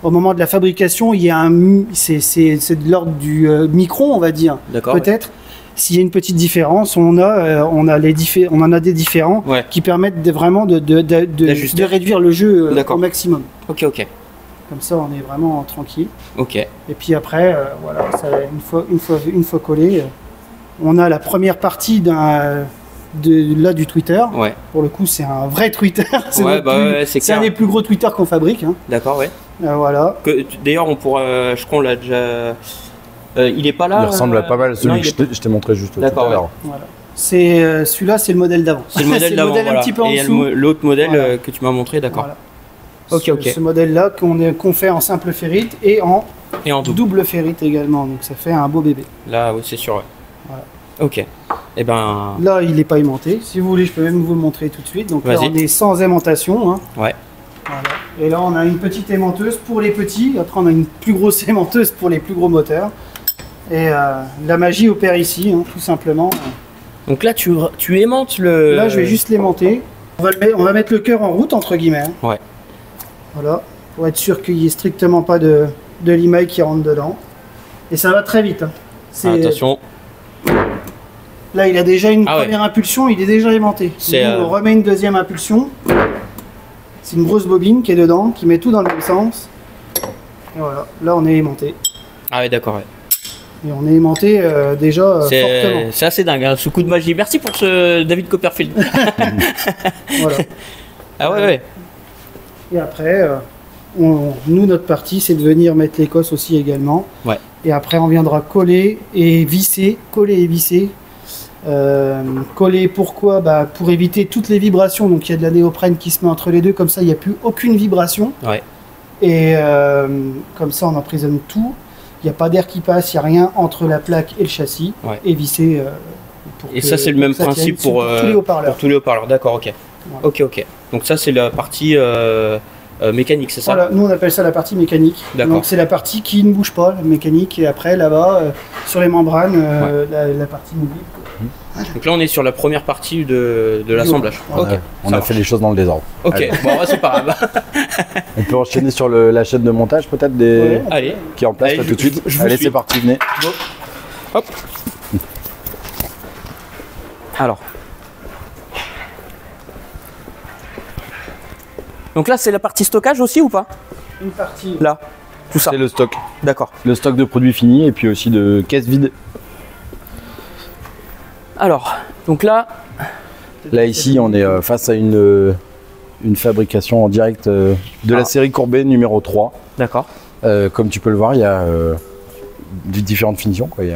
moment de la fabrication, il y a c'est de l'ordre du micron, on va dire. D'accord. Peut-être. S'il y a une petite différence, on en a des différents qui permettent vraiment de réduire le jeu au maximum. Ok. Comme ça, on est vraiment tranquille. Ok. Et puis après, voilà, ça, une fois collé, on a la première partie du Twitter. Ouais. Pour le coup, c'est un vrai Twitter. C'est un des plus gros Twitter qu'on fabrique. Hein. D'accord, ouais. Voilà. D'ailleurs, on pourra, je crois, on l'a déjà. Il est pas là. Il ressemble à pas mal à celui que je t'ai montré juste tout à l'heure. Voilà. Celui-là, c'est le modèle d'avant. C'est le modèle d'avant. Un petit peu en dessous. Et l'autre modèle que tu m'as montré, d'accord. Voilà. Ok. Ce modèle-là qu'on fait en simple ferrite et en double ferrite également. Donc ça fait un beau bébé. Là, oui, c'est sûr. Ouais. Voilà. Ok. Et ben. Là, il n'est pas aimanté. Si vous voulez, je peux même vous le montrer tout de suite. Donc là, on est sans aimantation. Hein. Ouais. Voilà. Et là, on a une petite aimanteuse pour les petits. Après, on a une plus grosse aimanteuse pour les plus gros moteurs. Et la magie opère ici, hein, tout simplement. Donc là, tu aimantes le. Là, je vais juste l'aimanter. On va mettre le cœur en route, entre guillemets. Hein. Ouais. Voilà. Pour être sûr qu'il n'y ait strictement pas de limaille qui rentre dedans. Et ça va très vite. Hein. Attention. Là, il a déjà une première impulsion, il est déjà aimanté. On remet une deuxième impulsion. C'est une grosse bobine qui est dedans, qui met tout dans le même sens. Et voilà, là on est aimanté. Ah ouais, d'accord, ouais. Et on est aimanté déjà fortement. C'est assez dingue, hein, ce coup de magie. Merci pour ce David Copperfield. Voilà. Ah ouais. Et après, nous, notre partie, c'est de venir mettre l'écosse aussi également. Ouais. Et après, on viendra coller et visser. Coller pourquoi? Pour éviter toutes les vibrations. Donc il y a de la néoprène qui se met entre les deux, comme ça il n'y a plus aucune vibration. Ouais. Et comme ça on emprisonne tout. Il n'y a pas d'air qui passe, il n'y a rien entre la plaque et le châssis. Ouais. Et visser. Et ça c'est le même principe pour tous les haut-parleurs. Pour tous les haut-parleurs, d'accord, ok. Voilà. Ok. Donc ça c'est la partie mécanique, c'est ça? Voilà, nous on appelle ça la partie mécanique. Donc c'est la partie qui ne bouge pas, la mécanique, et après là-bas, sur les membranes, la partie mobile. Donc là on est sur la première partie de l'assemblage. Okay. On a fait les choses dans le désordre. Ok, bon c'est pas grave. On peut enchaîner sur la chaîne de montage peut-être qui est en place tout de suite. Allez, c'est parti, venez. Bon. Hop. Alors. Donc là c'est la partie stockage aussi ou pas? Une partie. Là, tout ça. C'est le stock. D'accord. Le stock de produits finis et puis aussi de caisses vides. Alors, donc là ici on est face à une fabrication en direct de la série Courbet numéro 3. D'accord. Comme tu peux le voir, il y a différentes finitions, quoi. Il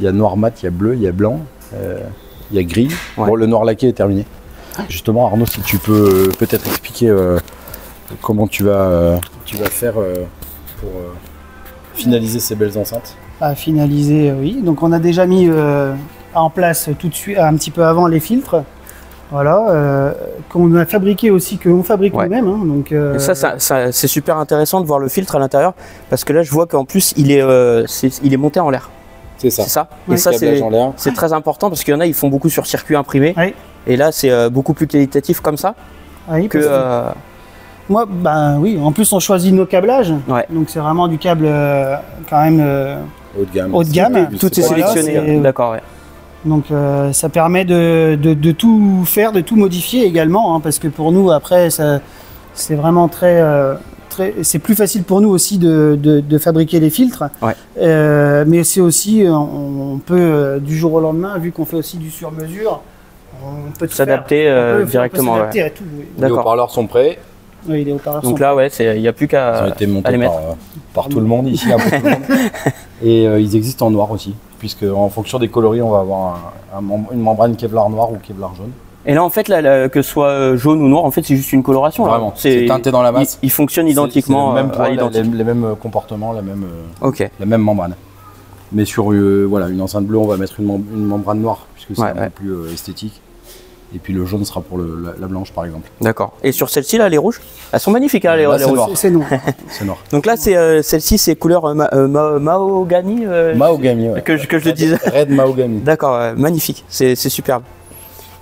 y a noir mat, il y a bleu, il y a blanc, il y a gris. Ouais. Bon, le noir laqué est terminé. Justement, Arnaud, si tu peux peut-être expliquer comment tu vas faire pour finaliser ces belles enceintes. Finaliser, oui. Donc on a déjà mis en place tout de suite, un petit peu avant, les filtres. Voilà, qu'on a fabriqué aussi, qu'on fabrique nous-mêmes. Hein, donc, et ça c'est super intéressant de voir le filtre à l'intérieur, parce que là je vois qu'en plus il est monté en l'air. C'est ça. C'est ça. Ouais. Et ça c'est très important, parce qu'il y en a, ils font beaucoup sur circuit imprimé. Oui. Et là c'est beaucoup plus qualitatif comme ça. Oui, que moi, oui. En plus on choisit nos câblages. Ouais. Donc c'est vraiment du câble quand même haut de gamme. Haut de gamme. Tout est sélectionné. D'accord, ouais. Donc ça permet de tout faire, de tout modifier également, hein, parce que pour nous après c'est vraiment c'est plus facile pour nous aussi de fabriquer les filtres. Ouais. Mais c'est aussi on peut du jour au lendemain, vu qu'on fait aussi du sur mesure, on peut s'adapter directement. On peut s'adapter à tout. Oui. Les haut-parleurs sont prêts. Oui, les haut-parleurs donc là il n'y a plus qu'à. Ils ont été montés les mettre par tout le monde ici, pour tout le monde. Et ils existent en noir aussi, puisque en fonction des coloris, on va avoir une membrane Kevlar noir ou Kevlar jaune. Et là en fait, que ce soit jaune ou noir, en fait c'est juste une coloration. Vraiment, c'est teinté dans la masse. Il fonctionne identiquement. C'est le même poids, les mêmes comportements, la même membrane. Mais sur une enceinte bleue, on va mettre une membrane noire, puisque c'est un peu plus esthétique. Et puis le jaune sera pour la blanche par exemple. D'accord. Et sur celle-ci là, les rouges, elles sont magnifiques hein, les rouges. C'est noir. C'est noir. Donc là, c'est celle-ci, c'est couleur mahogany. Mahogany, ouais. Que je le disais. Red mahogany. D'accord, magnifique, c'est superbe.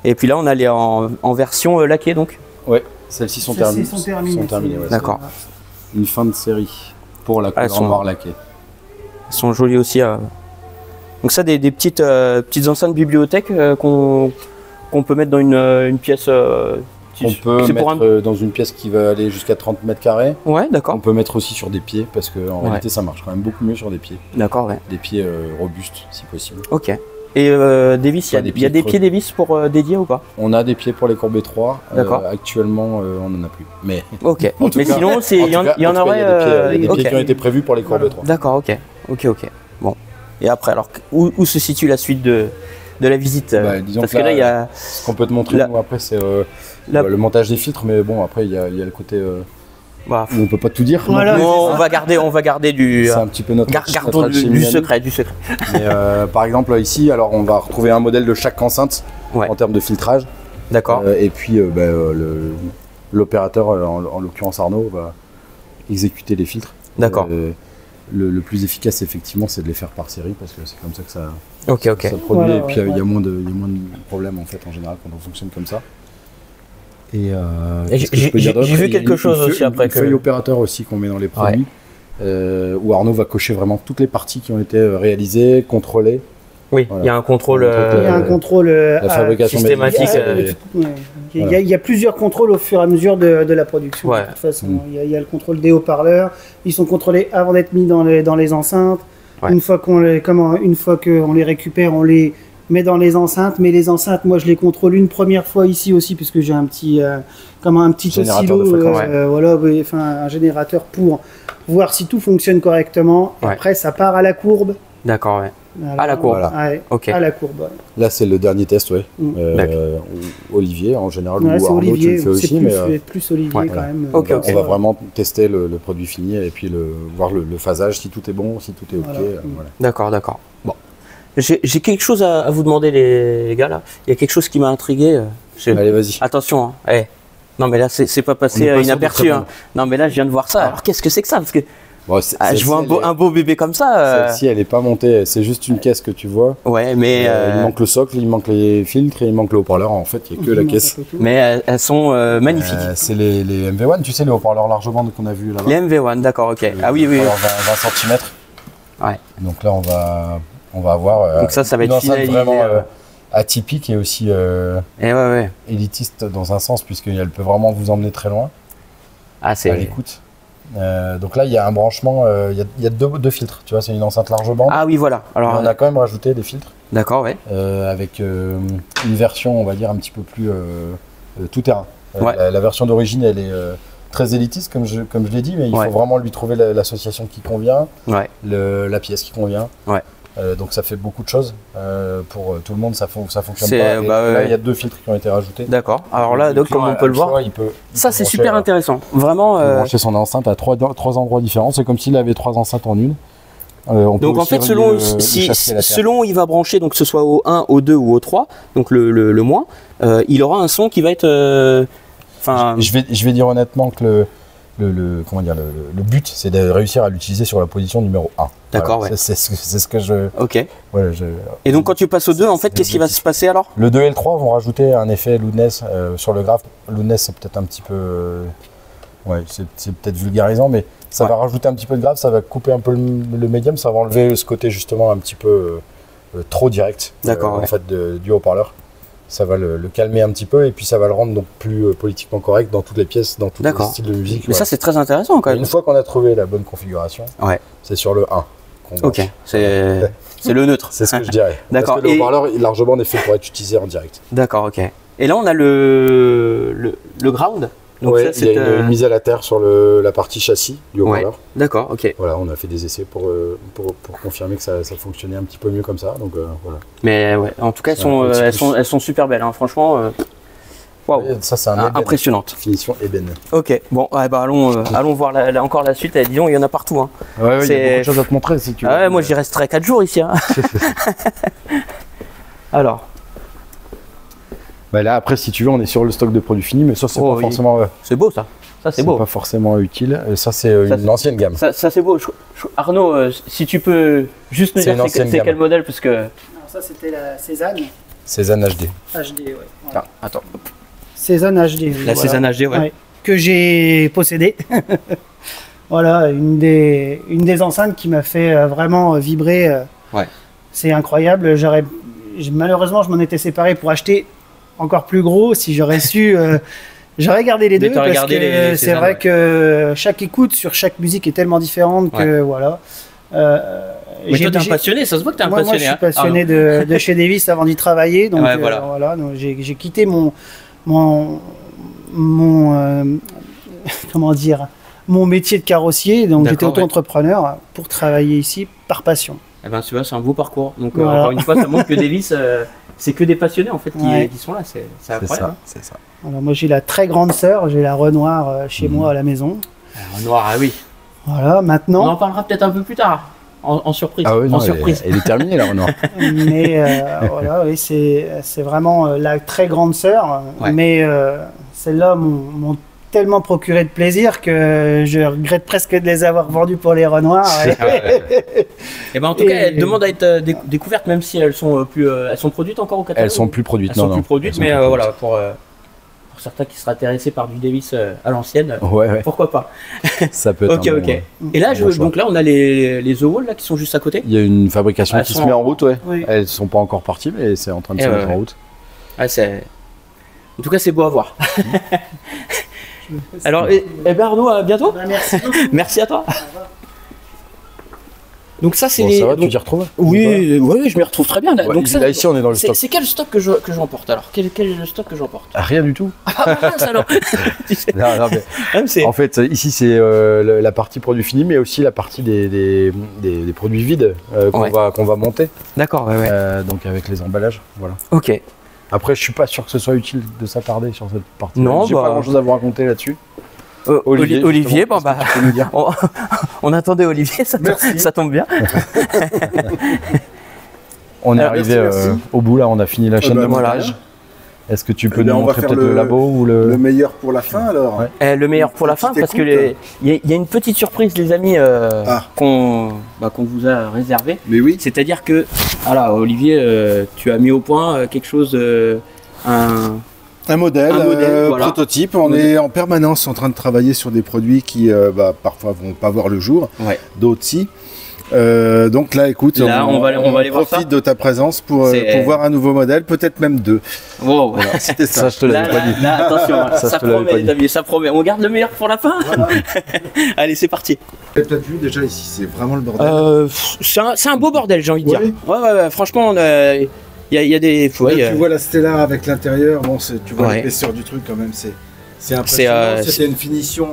Et puis là, on a les en version laquée donc. Ouais, celles-ci sont terminées. Sont terminées. Ouais, d'accord. Une fin de série pour la couleur noire laquée. Elles sont jolies aussi. Donc ça, des petites enceintes bibliothèques qu'on peut mettre dans une pièce. On peut mettre dans une pièce qui va aller jusqu'à 30 mètres carrés. Ouais, d'accord. On peut mettre aussi sur des pieds parce qu'en réalité ça marche quand même beaucoup mieux sur des pieds. D'accord, ouais. Des pieds robustes si possible. Ok. Et des vis, il y a des pieds des vis pour dédier ou pas? On a des pieds pour les courbes étroits. D'accord. Actuellement, on n'en a plus. Mais ok. Mais cas, sinon, il y en aurait. Il y a des pieds qui ont été prévus pour les courbes étroits. D'accord, ok. Bon. Et après, alors, où se situe la suite de la visite? Disons parce que là, il y a. Ce qu'on peut te montrer, nous, après, c'est le montage des filtres, mais bon, après, il y a le côté. Où on peut pas tout dire. Voilà, on va garder du. C'est un petit peu notre du secret. Mais par exemple ici, alors on va retrouver un modèle de chaque enceinte en termes de filtrage. D'accord. Et puis l'opérateur, en l'occurrence Arnaud, va exécuter les filtres. D'accord. Le plus efficace effectivement, c'est de les faire par série parce que c'est comme ça que ça. Ok. Ça produit. Voilà, et puis il y a moins de problèmes en fait en général quand on fonctionne comme ça. Et j'ai vu quelque chose aussi après. Une feuille opérateur aussi qu'on met dans les produits, où Arnaud va cocher vraiment toutes les parties qui ont été réalisées, contrôlées. Oui, voilà. Il y a un contrôle. La fabrication systématique. Il y a plusieurs contrôles au fur et à mesure de la production. De toute façon, il y a le contrôle des haut-parleurs. Ils sont contrôlés avant d'être mis dans les enceintes. Ouais. Une fois qu'on les récupère, on les met dans les enceintes. Mais les enceintes, moi, je les contrôle une première fois ici aussi, puisque j'ai un petit oscillo, un générateur pour voir si tout fonctionne correctement. Ouais. Après, ça part à la courbe. D'accord, ouais. À la courbe. Ouais, okay. À la courbe. Ouais. Là, c'est le dernier test, ouais. Olivier, en général, ou Arnaud, Olivier, tu le fais aussi. Plus Olivier quand même. On va vraiment tester le produit fini et puis voir le phasage, si tout est bon, si tout est OK. D'accord. Bon. J'ai quelque chose à vous demander, les gars, là. Il y a quelque chose qui m'a intrigué. Allez, vas-y. Attention, hein. Non, mais là, c'est pas passé inaperçu. Hein. Non, mais là, je viens de voir ça. Alors, qu'est-ce que c'est que ça? Parce que je vois un beau bébé comme ça. Celle-ci, elle n'est pas montée. C'est juste une caisse que tu vois. Ouais, mais. Il manque le socle, il manque les filtres et il manque le haut-parleur. En fait, il n'y a que la caisse. Mais elles sont magnifiques. C'est les MV1, tu sais, les haut-parleurs large bande qu'on a vu là-bas. Les MV1, d'accord, ok. Oui. Alors, 20 cm. Ouais. Donc là, on va avoir. Donc ça va être finalisé. Vraiment atypique et aussi élitiste dans un sens, puisqu'elle peut vraiment vous emmener très loin. À l'écoute. Donc là, il y a un branchement, il y a deux filtres, tu vois, c'est une enceinte large bande. Ah oui, voilà. Alors, on a quand même rajouté des filtres. D'accord, ouais. Avec une version, on va dire, un petit peu plus tout terrain. La version d'origine, elle est très élitiste, comme je l'ai dit, mais il faut vraiment lui trouver l'association qui convient, la pièce qui convient. Ouais. Donc ça fait beaucoup de choses pour tout le monde, ça fonctionne pas. Là, il y a deux filtres qui ont été rajoutés. D'accord. Alors là, donc, comme on peut le voir, ça c'est super intéressant. Vraiment. Brancher son enceinte à trois endroits différents. C'est comme s'il avait trois enceintes en une. Donc en fait, selon où il va brancher, donc que ce soit au 1, au 2 ou au 3, donc le moins, il aura un son qui va être. Je vais dire honnêtement que le but, c'est de réussir à l'utiliser sur la position numéro 1. D'accord, voilà, c'est ce que je... Ok. Et donc quand tu passes au 2, en fait, qu'est-ce qui va se passer alors? Le 2 et le 3 vont rajouter un effet loudness sur le graphe. Loudness, c'est peut-être un petit peu... c'est peut-être vulgarisant, mais ça va rajouter un petit peu de graphe, ça va couper un peu le médium, ça va enlever ce côté justement un petit peu trop direct en fait, du haut-parleur. Ça va le calmer un petit peu et puis ça va le rendre donc plus politiquement correct dans toutes les pièces, dans tous les styles de musique. Mais ça c'est très intéressant quand même. Une fois qu'on a trouvé la bonne configuration, c'est sur le 1 qu'on branche. Ok, c'est le neutre. C'est ce que je dirais. D'accord. Parce que le haut-parleur large bande est fait pour être utilisé en direct. D'accord, ok. Et là on a le ground. Donc il y a une mise à la terre sur la partie châssis du haut-parleur. D'accord, ok. Voilà, on a fait des essais pour confirmer que ça fonctionnait un petit peu mieux comme ça. Donc, voilà. Mais en tout cas, elles sont super belles, hein. Franchement. Waouh, ça c'est impressionnante. Finition ébène. Ok, bon, allons voir encore la suite. Disons, il y en a partout. Hein. Il y a beaucoup de choses à te montrer si tu veux. Moi, j'y resterai 4 jours ici. Hein. Alors. Bah là, après, si tu veux, on est sur le stock de produits finis, mais ça, c'est pas forcément. C'est beau ça. Ça, c'est beau. Pas forcément utile. Ça, c'est une ancienne gamme. Ça c'est beau. Arnaud, si tu peux juste me dire c'est quel modèle, parce que. Non, ça, c'était la Cézanne. Cézanne HD. HD, ouais. Ah, attends. Cézanne HD. La Cézanne HD, ouais. Que j'ai possédée. Voilà, une des enceintes qui m'a fait vraiment vibrer. Ouais. C'est incroyable. Malheureusement, je m'en étais séparé pour acheter encore plus gros. Si j'aurais su, j'aurais gardé les deux. Parce que c'est vrai que chaque écoute sur chaque musique est tellement différente que voilà. Mais toi, t'es un passionné, ça se voit que t'es un passionné. Moi, je suis passionné de chez Davis avant d'y travailler. Donc voilà, donc j'ai quitté mon comment dire, mon métier de carrossier, donc j'étais auto-entrepreneur pour travailler ici par passion. Eh ben, tu vois, c'est un beau parcours. Donc encore une fois, ça montre que Davis, c'est que des passionnés en fait qui sont là. C'est incroyable. C'est ça. Alors, moi, j'ai la très grande sœur, j'ai la Renoir chez moi à la maison. La Renoir, ah oui. Voilà, maintenant. On en parlera peut-être un peu plus tard. En surprise. Ah oui, non, en surprise. Elle est terminée la Renoir. Mais voilà, oui, c'est vraiment la très grande sœur. Mais celles-là m'ont tellement procuré de plaisir que je regrette presque de les avoir vendues pour les Renoirs. Et ben en tout cas, elles demandent à être découvertes, même si elles sont plus, elles sont produites encore au catalogue. Elles sont plus produites, elles sont plus produites, mais voilà, pour certains qui seraient intéressés par du Davis à l'ancienne, pourquoi pas. Ça peut être ok. Et là, donc là, on a les The Wall là qui sont juste à côté. Il y a une fabrication qui se met en route, Elles sont pas encore parties, mais c'est en train de se mettre en route. En tout cas, c'est beau à voir. Alors, ben Arnaud, à bientôt. Merci. Merci à toi. Donc ça, c'est ça va, tu t'y retrouves? Oui, je m'y retrouve très bien. Donc là, ici, on est dans le stock. C'est quel stock que j'emporte alors? Quel est le stock que j'emporte? Rien du tout. Ah mince alors. Non, mais en fait, ici, c'est la partie produits finis, mais aussi la partie des produits vides qu'on va monter. D'accord, donc avec les emballages, voilà. Ok. Après, je suis pas sûr que ce soit utile de s'attarder sur cette partie. Non, j'ai pas grand chose à vous raconter là-dessus. Olivier, bon bah, on attendait Olivier, ça tombe bien. On est arrivé au bout là, on a fini la chaîne de montage. Est-ce que tu peux nous montrer peut-être le labo ou le meilleur pour la fin alors? Le meilleur pour la fin parce que il y a une petite surprise les amis qu'on vous a réservé. Mais oui. C'est-à-dire que voilà Olivier, tu as mis au point quelque chose, un modèle prototype. On est en permanence en train de travailler sur des produits qui parfois vont pas voir le jour, d'autres si. Donc là, écoute, on va aller voir ça. Profite de ta présence pour voir un nouveau modèle, peut-être même deux. Wow. Voilà, c'était ça. Ça, je te l'avais pas dit. Là, attention, ça promet, les amis, ça promet. On garde le meilleur pour la fin. Voilà. Allez, c'est parti. Tu as peut-être vu déjà ici, c'est vraiment le bordel. C'est un beau bordel, j'ai envie de dire. Ouais, franchement, il y a des. Tu vois la Stella avec l'intérieur, bon, tu vois l'épaisseur du truc quand même, c'est impressionnant. C'était une finition.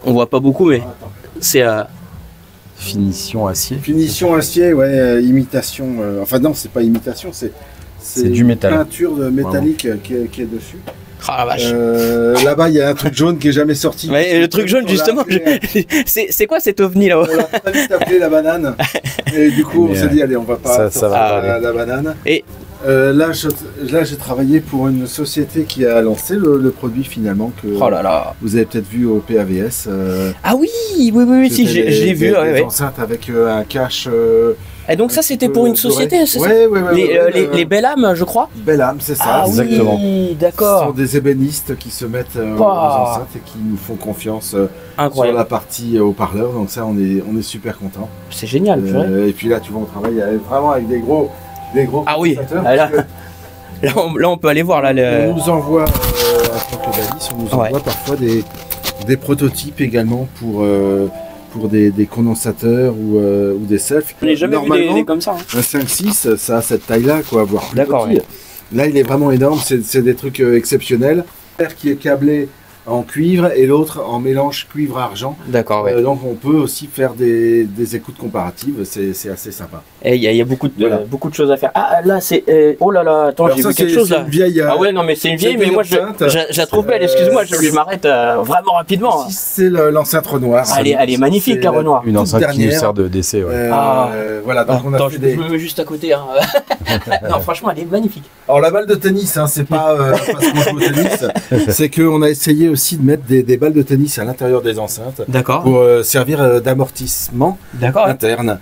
On voit pas beaucoup, mais c'est. Finition acier. Finition acier, imitation. Enfin non, c'est pas imitation, c'est du métal. Peinture métallique qui est dessus. Ah la vache. Là-bas, il y a un truc jaune qui est jamais sorti. Ouais, le truc jaune, justement, c'est quoi cet ovni là-haut? On l'a très vite appelé la banane. Et du coup, on s'est dit, allez, on va pas la banane. Et là, j'ai travaillé pour une société qui a lancé le produit finalement que vous avez peut-être vu au PAVS. Ah oui, si, je l'ai vu. Des enceintes avec un cache. Et donc ça, c'était pour une société, c'est ça? Les Bellam, je crois. Bellam, c'est ça. Exactement. Oui, d'accord. Ce sont des ébénistes qui se mettent aux enceintes et qui nous font confiance sur la partie haut-parleur. Donc ça, on est super contents. C'est génial. Et puis là, tu vois, on travaille vraiment avec des gros. Ah oui, là, on peut aller voir. On nous envoie, on nous envoie parfois des prototypes également pour des condensateurs ou des selfs. On n'a jamais vu des comme ça. Un 5.6, ça a cette taille-là, voire plus petit. Là, il est vraiment énorme, c'est des trucs exceptionnels. Qui est câblé en cuivre et l'autre en mélange cuivre-argent. D'accord, ouais. Donc on peut aussi faire des écoutes comparatives, c'est assez sympa. Et il y a beaucoup de choses à faire. Ah là c'est... oh là là, attends, j'ai vu quelque chose là. Vieille, ah ouais, non mais c'est une vieille, mais moi je la trouve belle, excuse-moi, je m'arrête vraiment rapidement. Si c'est l'enceinte Renoir. Elle est magnifique la Renoir. Une enceinte qui nous sert de décès. Ouais. Voilà, donc on a fait je me mets juste à côté. Hein. Non, franchement, elle est magnifique. Alors la balle de tennis, hein, c'est pas parce qu'on joue au tennis, c'est qu'on a essayé aussi de mettre des balles de tennis à l'intérieur des enceintes. D'accord. Pour servir d'amortissement interne.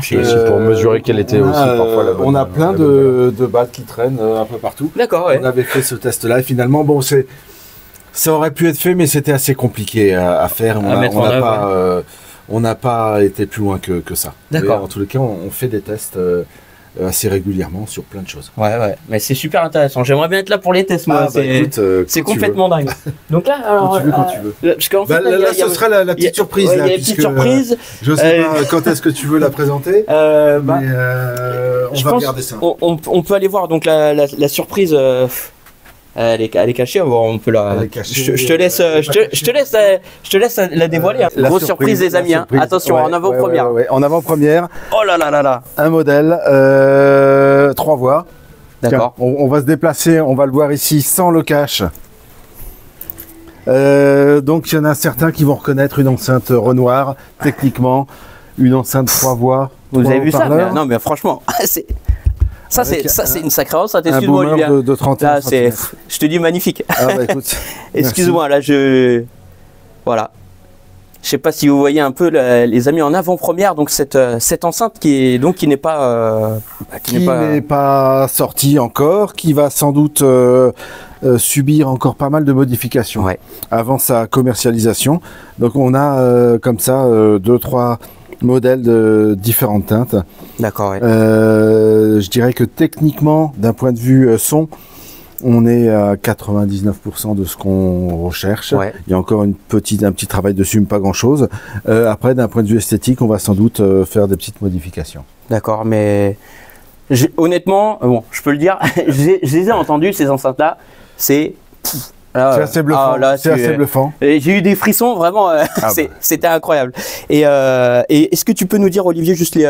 C'est pour mesurer quelle était aussi parfois la bonne. On a plein de balles qui traînent un peu partout. D'accord, ouais. On avait fait ce test-là et finalement, bon, ça aurait pu être fait, mais c'était assez compliqué à faire. On n'a pas été plus loin que ça. D'accord. En tous les cas, on fait des tests assez régulièrement sur plein de choses. Ouais, mais c'est super intéressant. J'aimerais bien être là pour les tests, moi. C'est complètement dingue. Donc là, alors, quand tu veux. Parce qu'en fait, là, ce sera la petite surprise. Il y a une petite surprise. Je sais pas quand est-ce que tu veux la présenter. On va regarder ça. On peut aller voir donc la surprise. Elle est cachée, bon, on peut la. Je te laisse la dévoiler. Grosse surprise, les amis. Attention, en avant-première. En avant-première. Oh là là là là. Un modèle, 3 voies. D'accord. On va se déplacer, on va le voir ici sans le cache. Donc il y en a certains qui vont reconnaître une enceinte Renoir, techniquement, une enceinte 3 voies. Vous avez vu ça? Non, mais franchement, Ça, c'est une sacrée enceinte. Excuse-moi, Julien. De 31 cm. Je te dis magnifique. Ah bah écoute. Excuse-moi, là, voilà. Je sais pas si vous voyez un peu, les amis, en avant-première, donc cette enceinte qui n'est pas sortie encore, qui va sans doute subir encore pas mal de modifications avant sa commercialisation. Donc on a comme ça 2-3 modèles de différentes teintes. D'accord. Ouais. Je dirais que techniquement, d'un point de vue son, on est à 99% de ce qu'on recherche. Ouais. Il y a encore un petit travail dessus, mais pas grand-chose. Après, d'un point de vue esthétique, on va sans doute faire des petites modifications. D'accord, mais honnêtement, bon, je peux le dire, je les ai entendus, ces enceintes-là. C'est assez bluffant. C'est assez bluffant. J'ai eu des frissons, vraiment, c'était incroyable. Et est-ce que tu peux nous dire, Olivier, juste les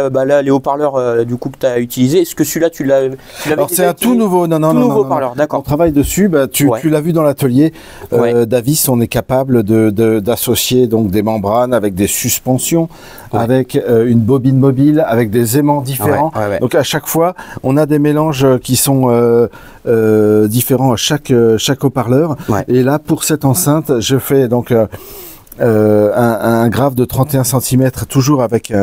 haut-parleurs du coup que tu as utilisé, est-ce que celui-là, tu l'avais Alors c'est un tout nouveau, nouveau haut-parleur, d'accord. On travaille dessus, tu l'as vu dans l'atelier, Davis, on est capable d'associer donc des membranes avec des suspensions, avec une bobine mobile, avec des aimants différents. Donc à chaque fois, on a des mélanges qui sont différents à chaque haut-parleur. Et là, pour cette enceinte, je fais donc un graphe de 31 cm, toujours avec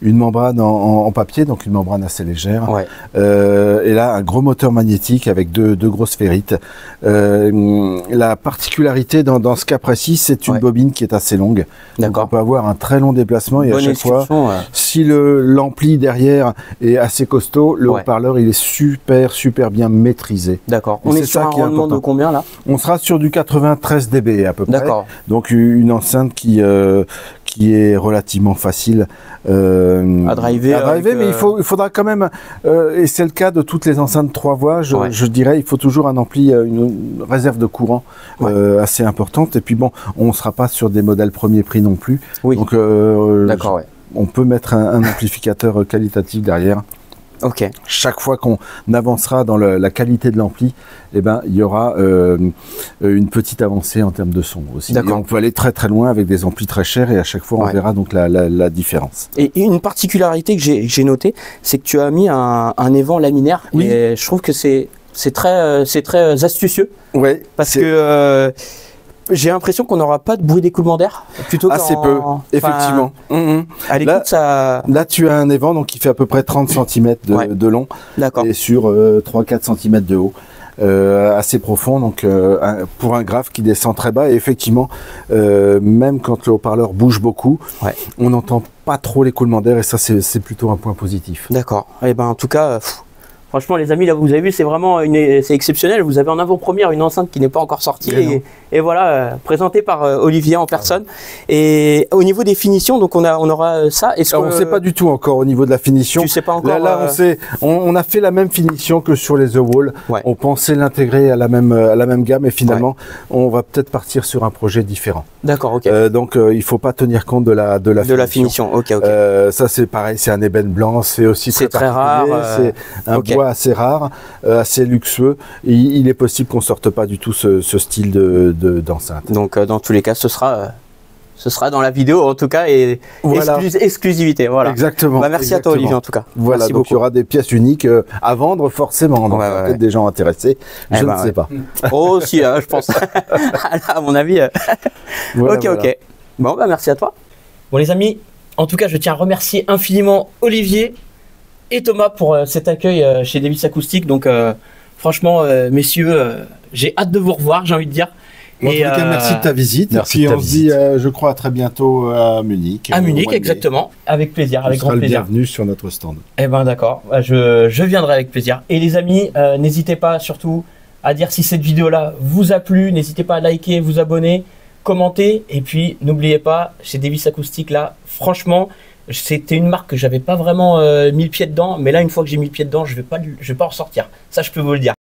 une membrane en papier, donc une membrane assez légère. Et là, un gros moteur magnétique avec deux grosses ferrites. La particularité dans ce cas précis, c'est une bobine qui est assez longue. Donc on peut avoir un très long déplacement et à chaque fois, si l'ampli derrière est assez costaud, le haut-parleur il est super bien maîtrisé. D'accord. On est sur un rendement de combien là? On sera sur du 93 dB à peu près. D'accord. Donc une enceinte qui est relativement facile à driver, mais il faudra quand même, et c'est le cas de toutes les enceintes 3 voies, je dirais, il faut toujours un ampli, une réserve de courant assez importante, et puis bon, on ne sera pas sur des modèles premier prix non plus, donc on peut mettre un amplificateur qualitatif derrière. Chaque fois qu'on avancera dans la qualité de l'ampli, il y aura une petite avancée en termes de son aussi. Et on peut aller très loin avec des amplis très chers et à chaque fois on verra donc la différence. Et une particularité que j'ai notée, c'est que tu as mis un évent laminaire et je trouve que c'est très astucieux. Parce que j'ai l'impression qu'on n'aura pas de bruit d'écoulement d'air. Assez peu, effectivement. À l'écoute, là, tu as un évent donc, qui fait à peu près 30 cm de long et sur 3-4 cm de haut. Assez profond, donc pour un graphe qui descend très bas. Et effectivement, même quand le haut-parleur bouge beaucoup, on n'entend pas trop l'écoulement d'air et ça, c'est plutôt un point positif. D'accord. Et en tout cas... Franchement, les amis, là, vous avez vu, c'est vraiment c'est exceptionnel. Vous avez en avant-première une enceinte qui n'est pas encore sortie et voilà, présentée par Olivier en personne. Et au niveau des finitions, donc on aura ça. On ne sait pas du tout encore au niveau de la finition. Tu sais pas encore. Là, on a fait la même finition que sur les The Wall. Ouais. On pensait l'intégrer à la même gamme et finalement, on va peut-être partir sur un projet différent. D'accord, ok. Donc, il faut pas tenir compte de la finition. Ok. Ça, c'est pareil, c'est un ébène blanc, c'est aussi très rare. C'est un bois assez rare, assez luxueux. Et il est possible qu'on sorte pas du tout ce style d'enceinte. Donc, dans tous les cas, ce sera dans la vidéo en tout cas et voilà. Exclusivité. Voilà. Exactement. Merci à toi Olivier en tout cas. Voilà, merci donc beaucoup. il y aura des pièces uniques à vendre forcément. Donc peut-être des gens intéressés. Je ne sais pas. Oh si, je pense. Là, à mon avis. Voilà, ok. Bon merci à toi. Bon les amis, en tout cas je tiens à remercier infiniment Olivier et Thomas pour cet accueil chez Davis Acoustic. Donc franchement messieurs, j'ai hâte de vous revoir, j'ai envie de dire. En tout cas, merci de ta visite. Merci. Et puis on se dit, je crois, à très bientôt à Munich. À Munich, exactement. Avec plaisir, avec grand plaisir. Bienvenue sur notre stand. Eh ben d'accord, je viendrai avec plaisir. Et les amis, n'hésitez pas surtout à dire si cette vidéo-là vous a plu. N'hésitez pas à liker, vous abonner, commenter. Et puis, n'oubliez pas, chez Davis Acoustic, là, franchement, c'était une marque que j'avais pas vraiment mis le pied dedans. Mais là, une fois que j'ai mis le pied dedans, je vais pas en sortir. Ça, je peux vous le dire.